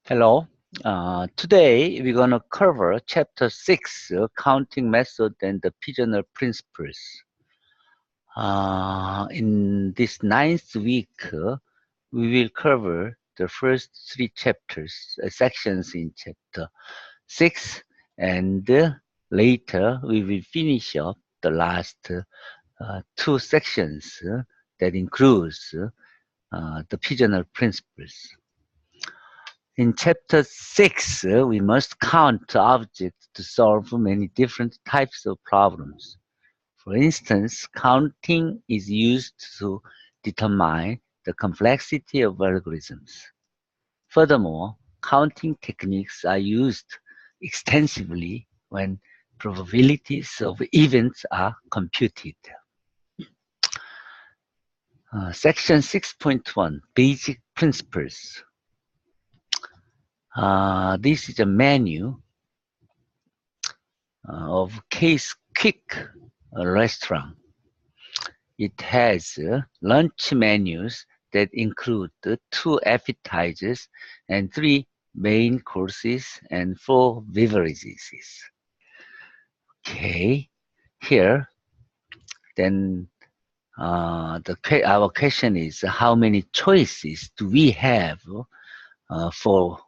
Hello. Today we're gonna cover chapter 6, counting method and the pigeonhole principles. In this ninth week, we will cover the first three chapters, sections in chapter 6, and later we will finish up the last two sections that includes the pigeonhole principles. In chapter 6, we must count objects to solve many different types of problems. For instance, counting is used to determine the complexity of algorithms. Furthermore, counting techniques are used extensively when probabilities of events are computed. Section 6.1, Basic Principles. This is a menu of Case Quick restaurant. It has lunch menus that include 2 appetizers and 3 main courses and 4 beverages. Okay, here then our question is, how many choices do we have for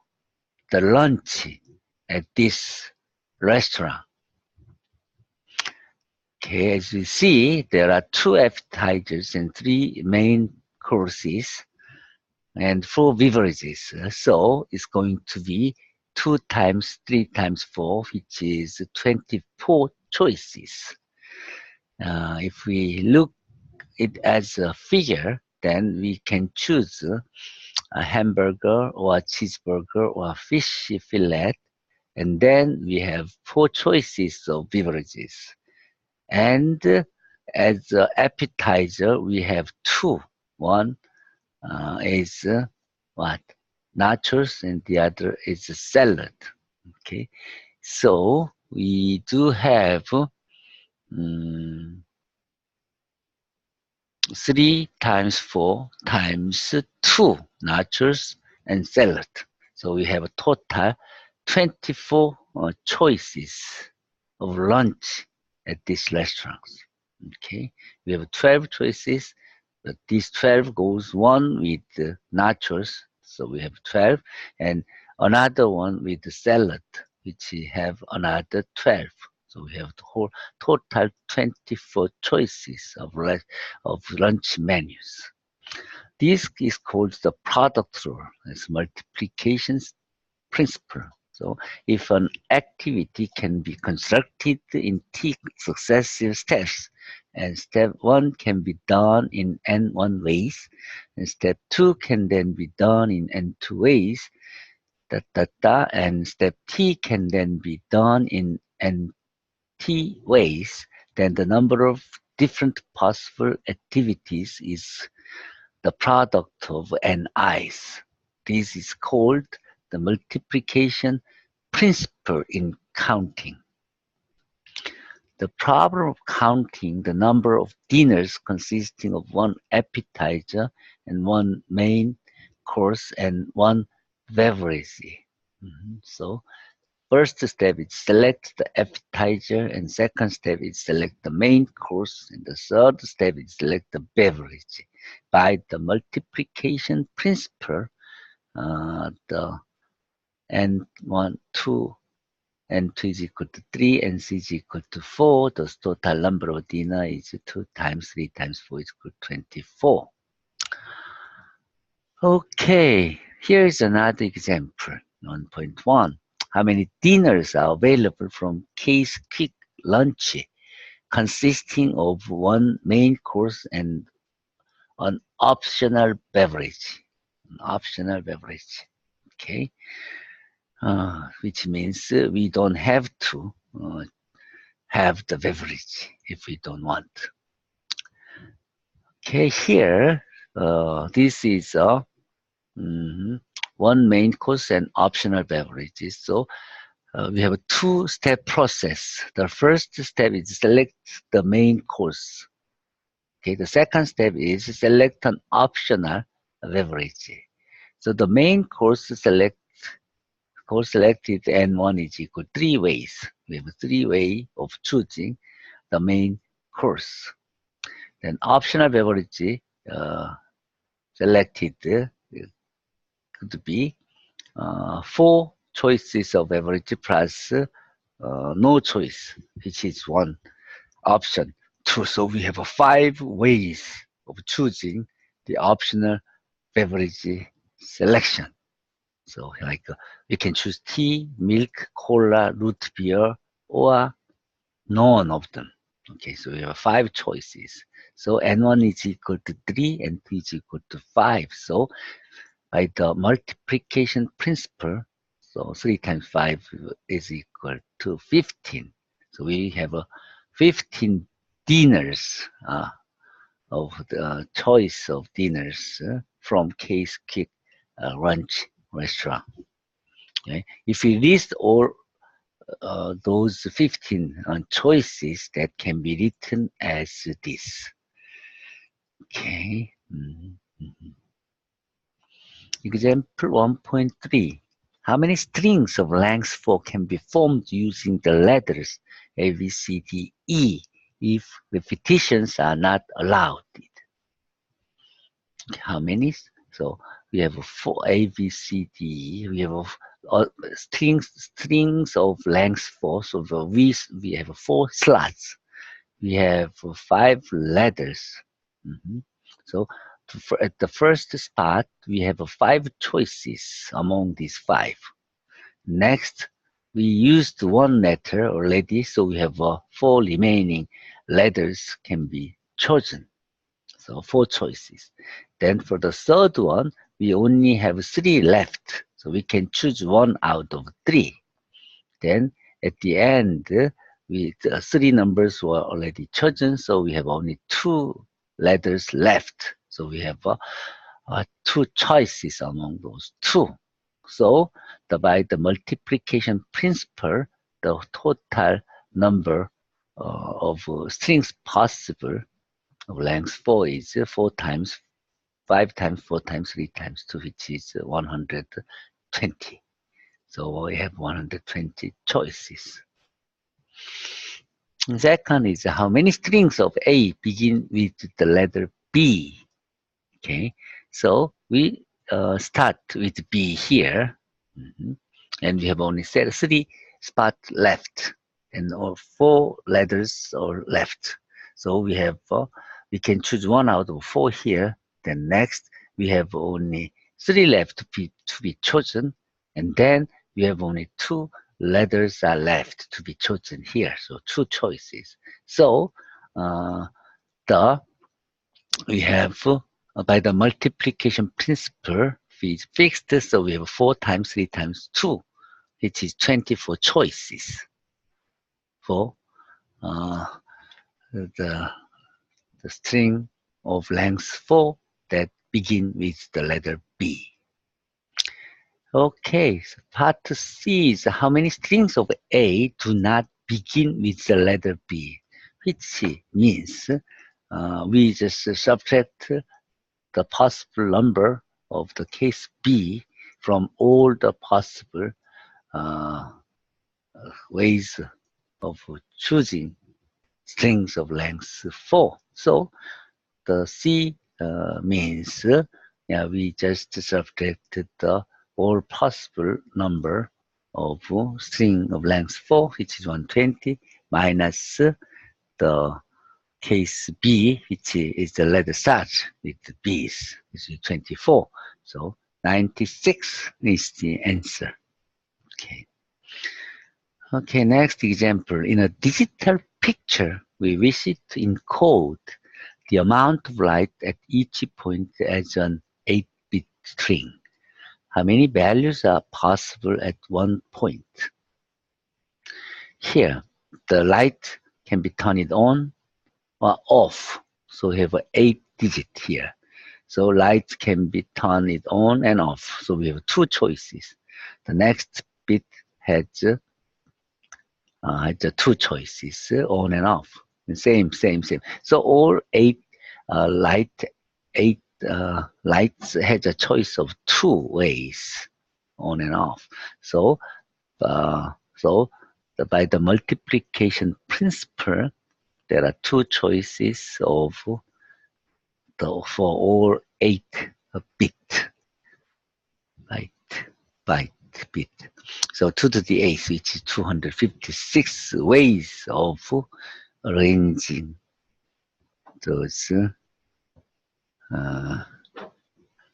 the lunch at this restaurant? Okay, as you see, there are 2 appetizers and 3 main courses and 4 beverages. So it's going to be 2 times 3 times 4, which is 24 choices. If we look it as a figure, then we can choose a hamburger or a cheeseburger or a fish fillet, and then we have 4 choices of beverages. And as an appetizer, we have 2. One is what? Nachos, and the other is a salad. Okay, so we do have 3 times 4 times 2 nachos and salad. So we have a total 24 choices of lunch at these restaurants. Okay, we have 12 choices, but these 12 goes one with the nachos, so we have 12, and another one with the salad, which we have another 12. So we have the whole total 24 choices of lunch menus. This is called the product rule, as multiplication principle. So if an activity can be constructed in T successive steps, and step 1 can be done in N1 ways, and step 2 can then be done in N2 ways, and step T can then be done in N ways, then the number of different possible activities is the product of Ni's. This is called the multiplication principle in counting. The problem of counting the number of dinners consisting of 1 appetizer and 1 main course and 1 beverage. So first step is select the appetizer, and second step is select the main course, and the third step is select the beverage. By the multiplication principle, the N1, 2, N2 is equal to 3, and C is equal to 4. The total number of dinner is 2 times 3 times 4 is equal to 24. Okay, here is another example, 1.1. How many dinners are available from Case Quick Lunch, consisting of 1 main course and an optional beverage? An optional beverage, okay? Which means we don't have to have the beverage if we don't want. Okay, here, this is a 1 main course and optional beverages. So we have a 2-step process. The first step is select the main course. Okay, the second step is select an optional beverage. So the main course selected N1 is equal 3 ways. We have 3 ways of choosing the main course. Then optional beverage selected could be 4 choices of beverage plus no choice, which is one option. 2. So we have 5 ways of choosing the optional beverage selection. So like we can choose tea, milk, cola, root beer, or none of them. Okay, so we have 5 choices. So N1 is equal to 3 and 2 is equal to 5. So by the multiplication principle, so 3 times 5 is equal to 15. So we have 15 dinners of the choice of dinners from Case Quick Lunch Restaurant. Okay? If we list all those 15 choices, that can be written as this. Okay. Example 1.3. How many strings of length 4 can be formed using the letters A, B, C, D, E if repetitions are not allowed? How many? So we have 4 A, B, C, D. We have strings of length 4. So we have 4 slots. We have 5 letters. So at the first spot, we have 5 choices among these 5. Next, we used 1 letter already, so we have 4 remaining letters can be chosen. So 4 choices. Then for the third one, we only have 3 left. So we can choose 1 out of 3. Then at the end, the 3 numbers were already chosen, so we have only 2 letters left. So we have 2 choices among those 2. So by the multiplication principle, the total number of strings possible of length 4 is 4 times 5 times 4 times 3 times 2, which is 120. So we have 120 choices. And second is how many strings of A begin with the letter B. Okay, so we start with B here, and we have only 3 spots left, and 4 letters are left. So we have we can choose 1 out of 4 here. Then next we have only 3 left to be chosen, and then we have only 2 letters are left to be chosen here. So 2 choices. So we have by the multiplication principle is fixed, so we have 4 times 3 times 2, which is 24 choices for the string of length 4 that begin with the letter B. Okay, so part C is how many strings of A do not begin with the letter B, which means we just subtract the possible number of the case B from all the possible ways of choosing strings of length 4. So the C means we just subtracted the all possible number of string of length 4, which is 120, minus the case B, which is the letter such with the B's, which is 24. So 96 is the answer. Okay. Okay, next example. In a digital picture, we wish to encode the amount of light at each point as an 8-bit string. How many values are possible at one point? Here, the light can be turned on or off. So we have an 8-digit here. So lights can be turned on and off. So we have 2 choices. The next bit has the 2 choices, on and off. Same. So all 8 light has a choice of 2 ways, on and off. So, by the multiplication principle, there are 2 choices of for all 8 bit, byte, bit. So 2 to the 8th, which is 256 ways of arranging those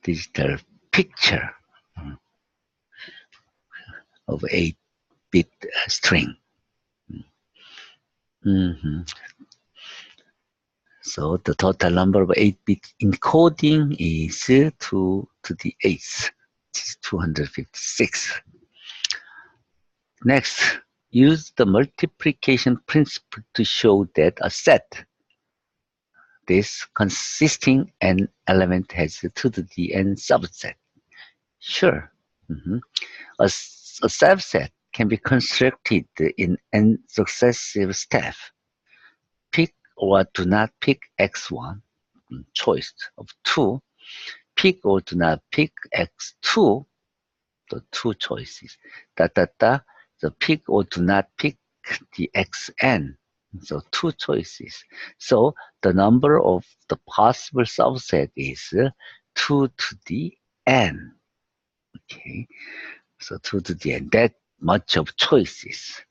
digital picture of 8-bit string. So the total number of 8-bit encoding is 2 to the 8th, which is 256. Next, use the multiplication principle to show that a set, this consisting n element, has 2 to the n subset. Sure. A subset can be constructed in n successive steps. Pick or do not pick x1, choice of 2. Pick or do not pick x2, the 2 choices. So pick or do not pick the xn, so 2 choices. So the number of the possible subset is 2 to the n. Okay, so 2 to the n, that much of choices.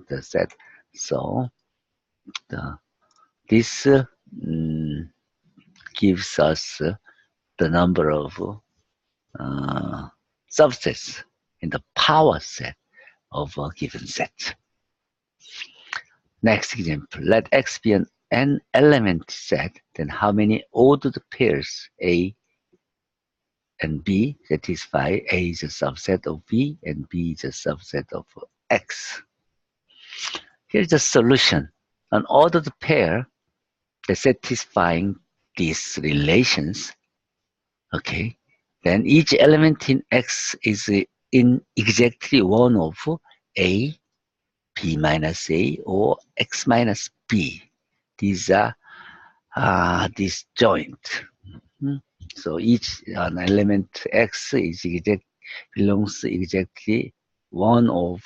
The set. So this gives us the number of subsets in the power set of a given set. Next example, let X be an n-element set, then how many ordered pairs A and B satisfy A is a subset of B and B is a subset of X. Here's the solution. An ordered pair that's satisfying these relations, okay, then each element in X is in exactly one of A, B minus A, or X minus B. These are disjoint. So each an element X is belongs to exactly one of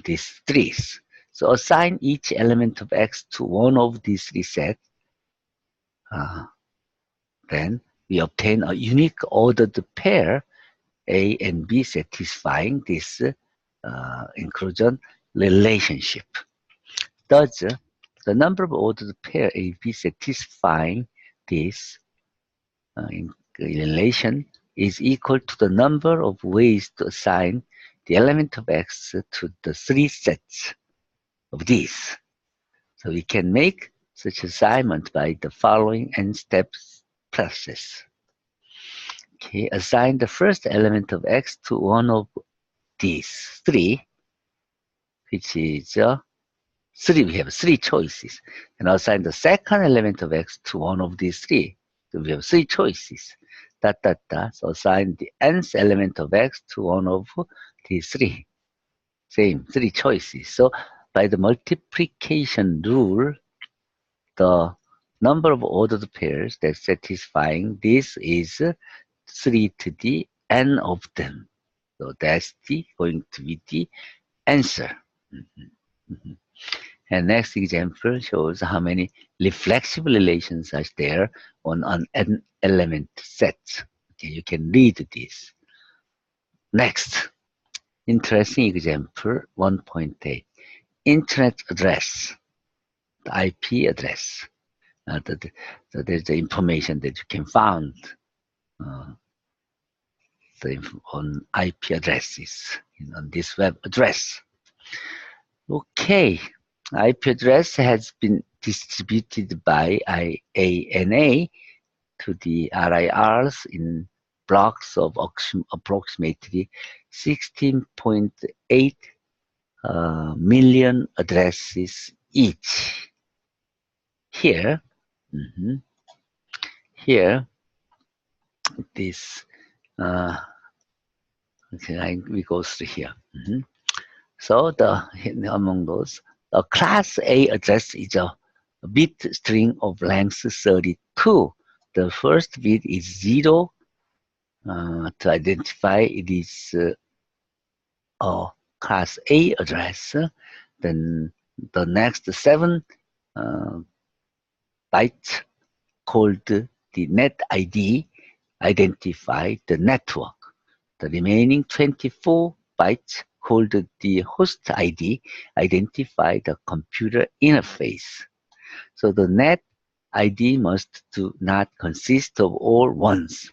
these 3s. So assign each element of X to one of these 3 sets. Then we obtain a unique ordered pair A and B satisfying this inclusion relationship. Thus, the number of ordered pair A B satisfying this relation is equal to the number of ways to assign the element of X to the 3 sets of these. So we can make such assignment by the following n-steps process. Okay, assign the first element of X to one of these 3, which is 3. We have 3 choices. And assign the second element of X to one of these 3. So we have 3 choices. So assign the nth element of X to one of these 3. Same, 3 choices. So by the multiplication rule, the number of ordered pairs that's satisfying this is 3 to the n of them. So that's going to be the answer. And next example shows how many reflexive relations are there on an n-element set. Okay, you can read this. Next, interesting example 1.8. Internet address, the IP address. So there's the information that you can find on IP addresses on this web address. Okay, IP address has been distributed by IANA to the RIRs in blocks of approximately 16.8 million addresses each. Here, this okay, we go through here. So among those, the class A address is a bit string of length 32 the first bit is 0 to identify it is a class A address. Then the next 7 bytes called the net ID identify the network. The remaining 24 bytes called the host ID identify the computer interface. So the net ID must not consist of all ones.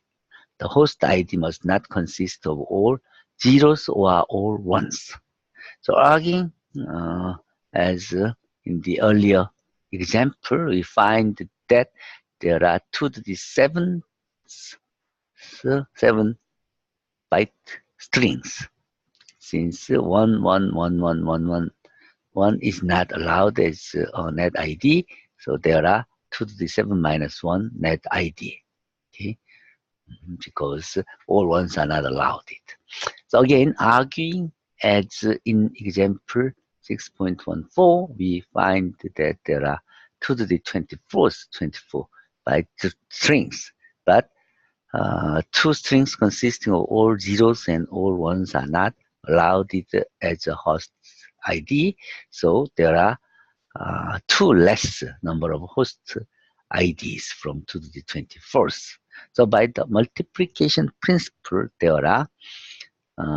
The host ID must not consist of all zeros or all ones. So again, as in the earlier example, we find that there are 2 to the 7 byte strings. Since 1 is not allowed as a net ID, so there are 2 to the 7 minus 1 net ID. Okay, because all ones are not allowed it. So again, arguing as in example 6.14, we find that there are 2 to the 24 byte strings, but 2 strings consisting of all zeros and all ones are not allowed it as a host ID. So there are 2 less number of host IDs from 2 to the 24th. So by the multiplication principle, there are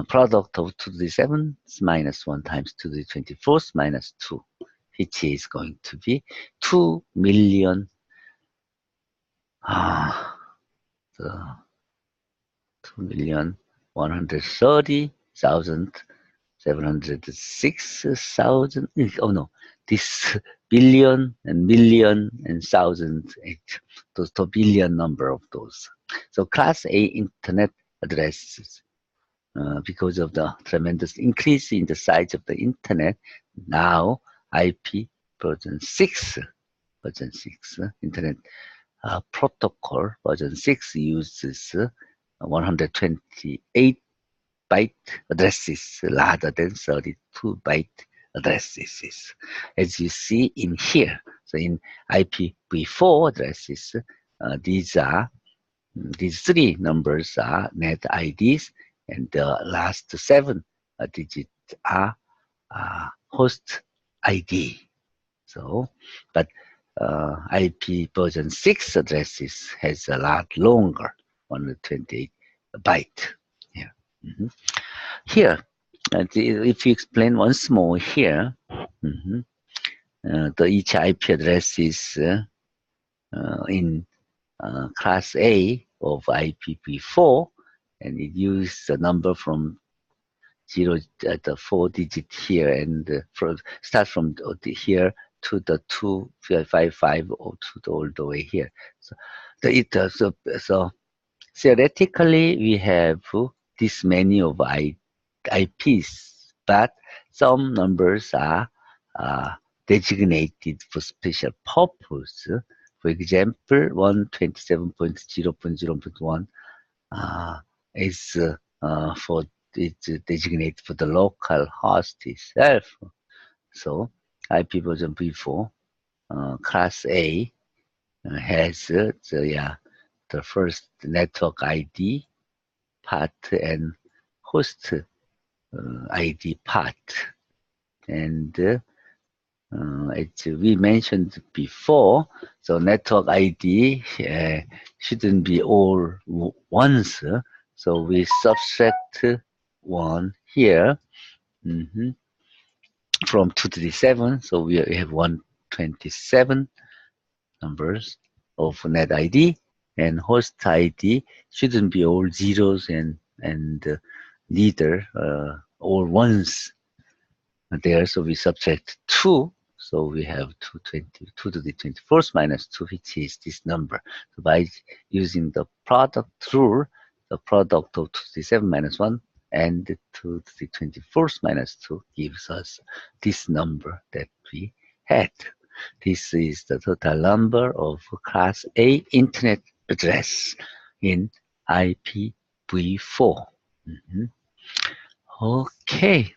product of 2 to the 7th minus 1 times 2 to the 24th minus 2, which is going to be 2 million. 2,130,706,000. Oh no, this billion and million and thousand, those the billion number of those. So class A internet addresses, because of the tremendous increase in the size of the internet, now IP version 6 internet protocol version 6 uses 128 byte addresses rather than 32 byte addresses, as you see in here. So in IPv4 addresses, these 3 numbers are net IDs, and the last 7 digits are host ID. So, but IP version 6 addresses has a lot longer, 128 byte. Yeah. Here, if you explain once more here, each IP address is in class A of IPv4, and it uses the number from 0 at the 4 digit here, and start from here to the 255 or to all the way here. So, so theoretically, we have this many of IPs, but some numbers are designated for special purpose. For example, 127.0.0.1 is it's designated for the local host itself. So IP version v4 class A has the first network ID part and host ID part, and as we mentioned before, so network ID shouldn't be all ones, so we subtract 1 here from 2 to the 7, so we have 127 numbers of net ID, and host ID shouldn't be all zeros and neither all ones there, so we subtract 2, so we have 2 to the 24th minus 2, which is this number. So by using the product rule, the product of 2 to the 7 minus 1 and 2 to the 24th minus 2 gives us this number that we had. This is the total number of class A internet address in IPv4. Okay.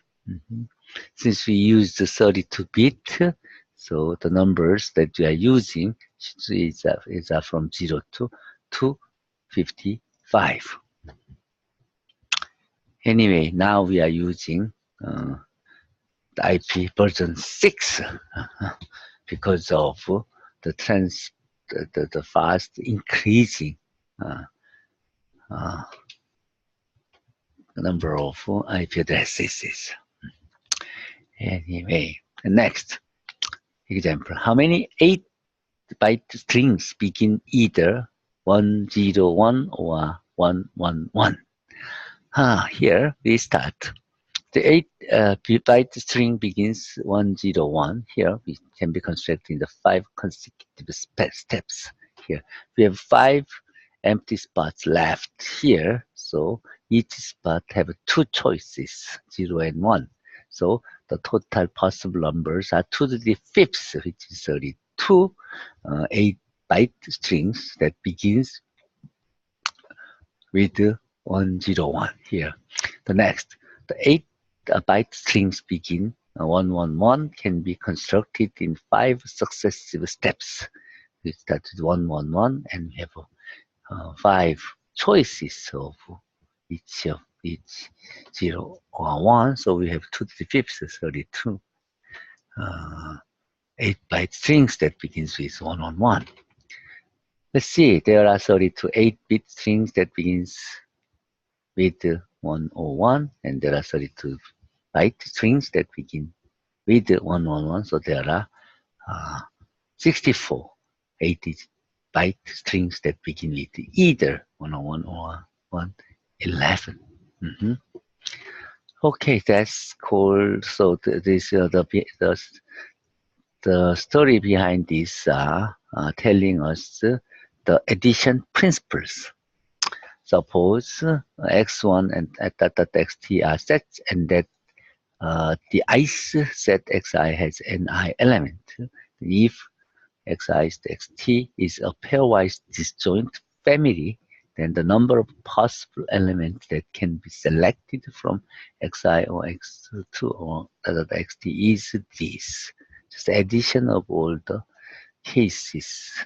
Since we use the 32-bit, so the numbers that we are using is from 0 to 255. Anyway, now we are using the IP version 6 because of the fast increasing number of IP addresses. Anyway, next example. How many 8-byte strings begin either 101 or 111? Here we start. The 8-byte string begins 101. Here we can be constructing the 5 consecutive steps. Here we have 5 empty spots left here. So each spot have 2 choices, 0 and 1. So the total possible numbers are 2 to the 5th, which is 32 8-byte strings that begins with 101 here. The next, the 8-byte strings begin 111 can be constructed in 5 successive steps. We start with 111 and we have 5 choices of each 0 or 1. So we have 2 to the 5th, 32 8-byte strings that begins with 111. Let's see, there are 32 8-bit strings that begins with 101, and there are 32 byte strings that begin with 111. So there are 64 80-byte strings that begin with either 101 or 111. Okay, that's called. So this the story behind this telling us the addition principles. Suppose x1 and xt are sets, and that the ith set xi has ni element. If xi is to xt is a pairwise disjoint family, then the number of possible elements that can be selected from xi or x2 or xt is this. Just the addition of all the cases.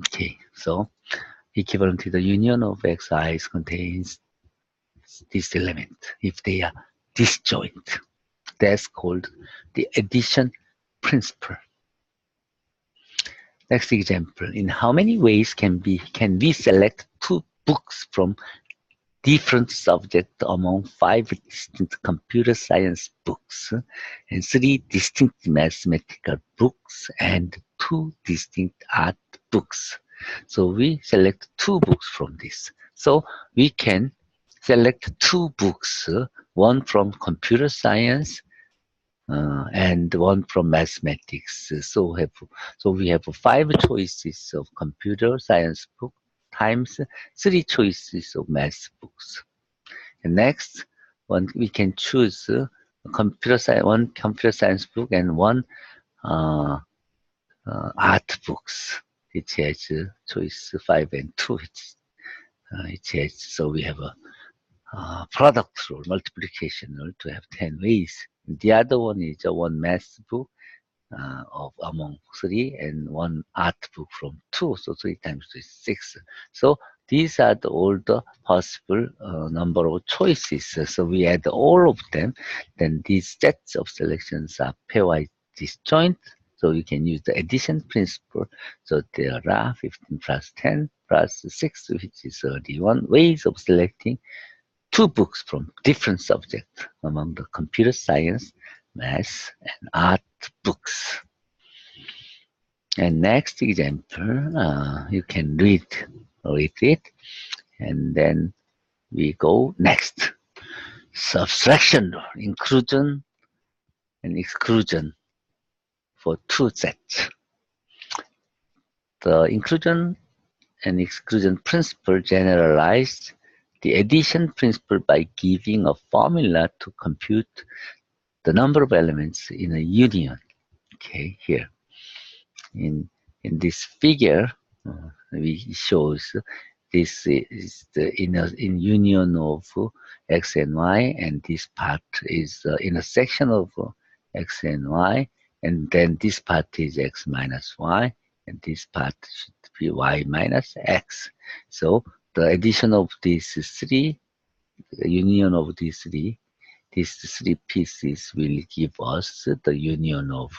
Okay, so equivalent to the union of xi's contains this element if they are disjoint. That's called the addition principle. Next example, in how many ways can we select 2 books from different subjects among 5 distinct computer science books and 3 distinct mathematical books and 2 distinct art books? So we select 2 books from this. So we can select 2 books, one from computer science and one from mathematics. So we have 5 choices of computer science book times 3 choices of math books. And next, we can choose one computer science book and one art books. It has choice 5 and 2. So we have a product rule, multiplication rule to have 10 ways. The other one is one math book of among 3 and one art book from 2. So 3 times 2 is 6. So these are all the possible number of choices. So we add all of them. Then these sets of selections are pairwise disjoint. So you can use the addition principle. So there are 15 plus 10 plus 6, which is 31 ways of selecting 2 books from different subjects among the computer science, math, and art books. And next example, you can read it, and then we go next. Subtraction, inclusion, and exclusion for 2 sets. The inclusion and exclusion principle generalized the addition principle by giving a formula to compute the number of elements in a union. Okay, here in this figure, we shows this is the in union of x and y, and this part is the intersection of x and y, and then this part is x minus y, and this part should be y minus x. So the addition of these three, the union of these three pieces will give us the union of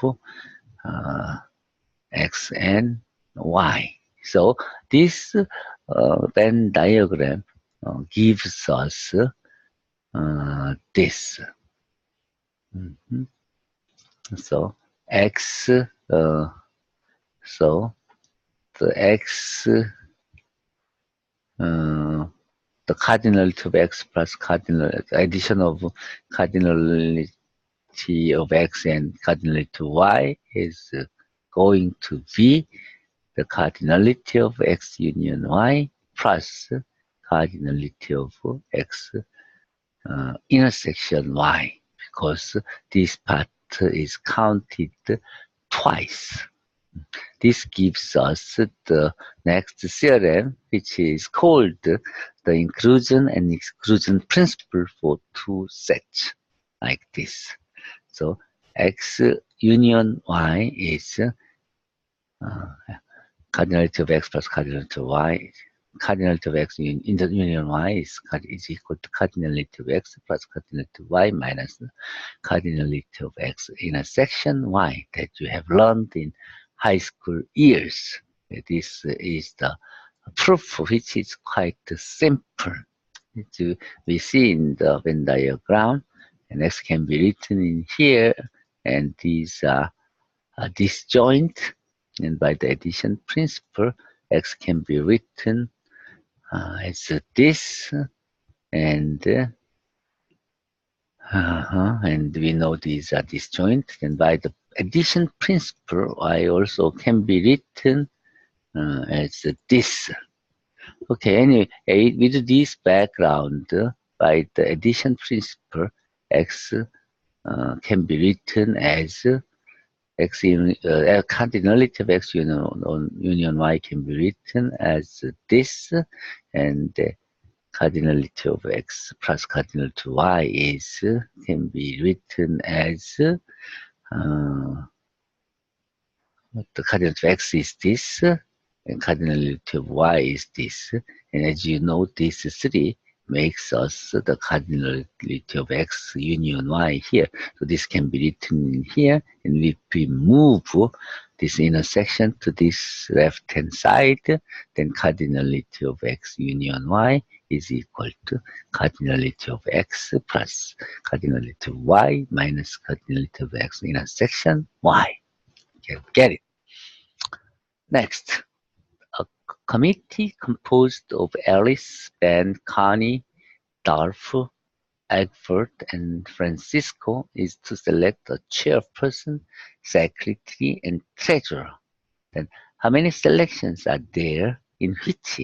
x and y. So this Venn diagram gives us this. So x, so the x, the cardinality of x plus addition of cardinality of x and cardinality of y is going to be the cardinality of x union y plus cardinality of x intersection y, because this part is counted twice. This gives us the next theorem, which is called the inclusion and exclusion principle for two sets like this. So x union y is cardinality of x plus cardinality of y. Cardinality of x in the union y is equal to cardinality of x plus cardinality of y minus cardinality of x intersection y that you have learned in high school years. This is the proof, which is quite simple. We see in the Venn diagram, and x can be written in here, and these are disjoint, and by the addition principle, x can be written as this, and we know these are disjoint, and by the addition principle, y also can be written as this. Okay, anyway, with this background, by the addition principle, x can be written as x cardinality of x union y can be written as this, and cardinality of x plus cardinality of y is can be written as the cardinality of x is this, and cardinality of y is this. And as you know, these three makes us the cardinality of x union y here. So this can be written in here, and if we move this intersection to this left-hand side, then cardinality of x union y is equal to cardinality of x plus cardinality of y minus cardinality of x intersection y. Okay, get it? Next, a committee composed of Alice, Ben, Connie, Dolph, Egbert, and Francisco is to select a chairperson, secretary, and treasurer. Then, how many selections are there in which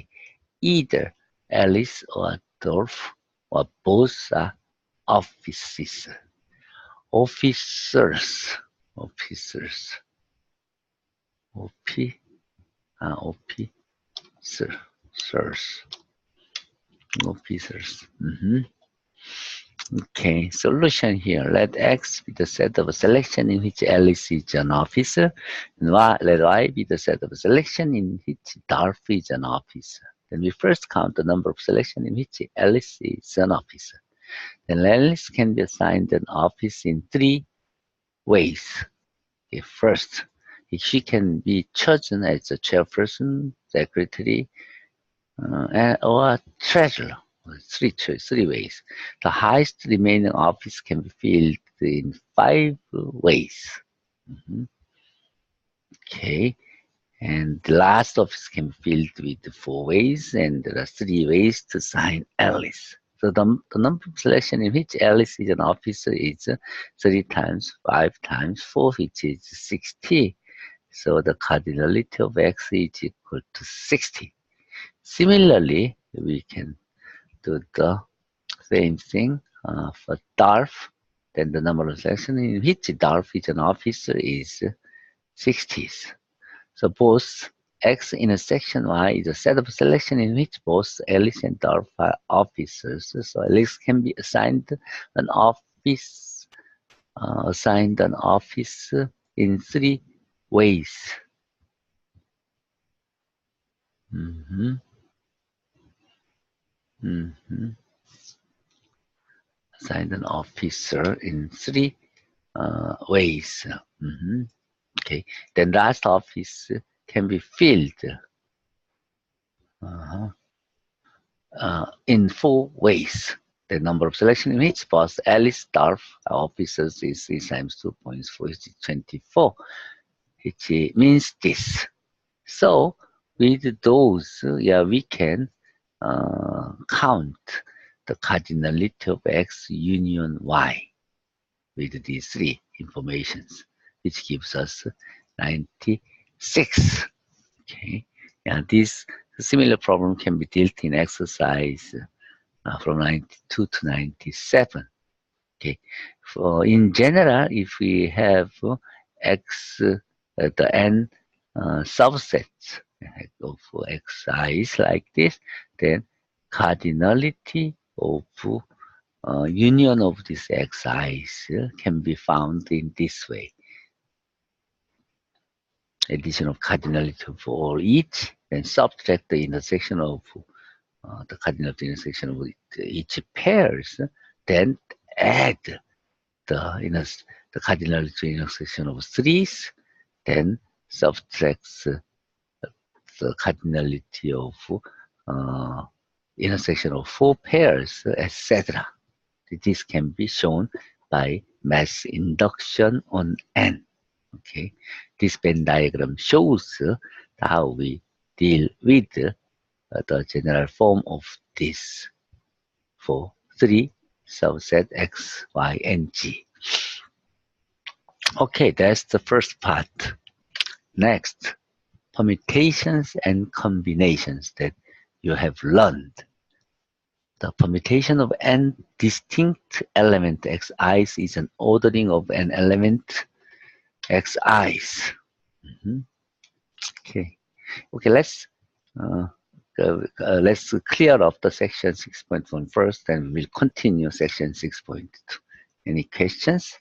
either Alice or Dolph or both are officers? Officers. Officers. Officers. Okay, solution here. Let X be the set of a selection in which Alice is an officer, and let Y be the set of a selection in which Dolph is an officer. Then we first count the number of selections in which Alice is an officer. Then Alice can be assigned an office in three ways. Okay, first, she can be chosen as a chairperson, secretary, or treasurer. Three ways. The highest remaining office can be filled in 5 ways. Okay, and the last office can be filled with 4 ways, and there are 3 ways to assign Alice. So the number of selection in which Alice is an officer is 3 times 5 times 4, which is 60. So the cardinality of x is equal to 60. Similarly, we can do the same thing for Dolph. Then the number of selections in which Dolph is an officer is 60. So both X intersection Y is a set of selection in which both Alice and Dolph are officers. So Alice can be assigned an office, in 3 ways. Assign an officer in 3 ways. Okay, then last office can be filled in 4 ways. The number of selection in each post, Alice staff officers is 3 times 2.4 is 24, which means this. So with those, we can count the cardinality of X union Y with these 3 informations, which gives us 96. Okay, this similar problem can be dealt in exercise from 92 to 97. Okay, in general, if we have X, the n subsets of Xi's like this, then cardinality of union of these Xi's can be found in this way. Addition of cardinality for each, then subtract the intersection of the cardinal of the intersection of each pairs, then add the cardinality intersection of 3's, then subtracts the cardinality of intersection of 4 pairs, etc. This can be shown by mass induction on N. Okay, this Venn diagram shows how we deal with the general form of this for 3 subset X, Y, and G. Okay, that's the first part. Next, permutations and combinations that you have learned. The permutation of n distinct element Xi's is an ordering of an element Xi's. Okay, let's clear up the section 6.1 first, then we'll continue section 6.2. Any questions?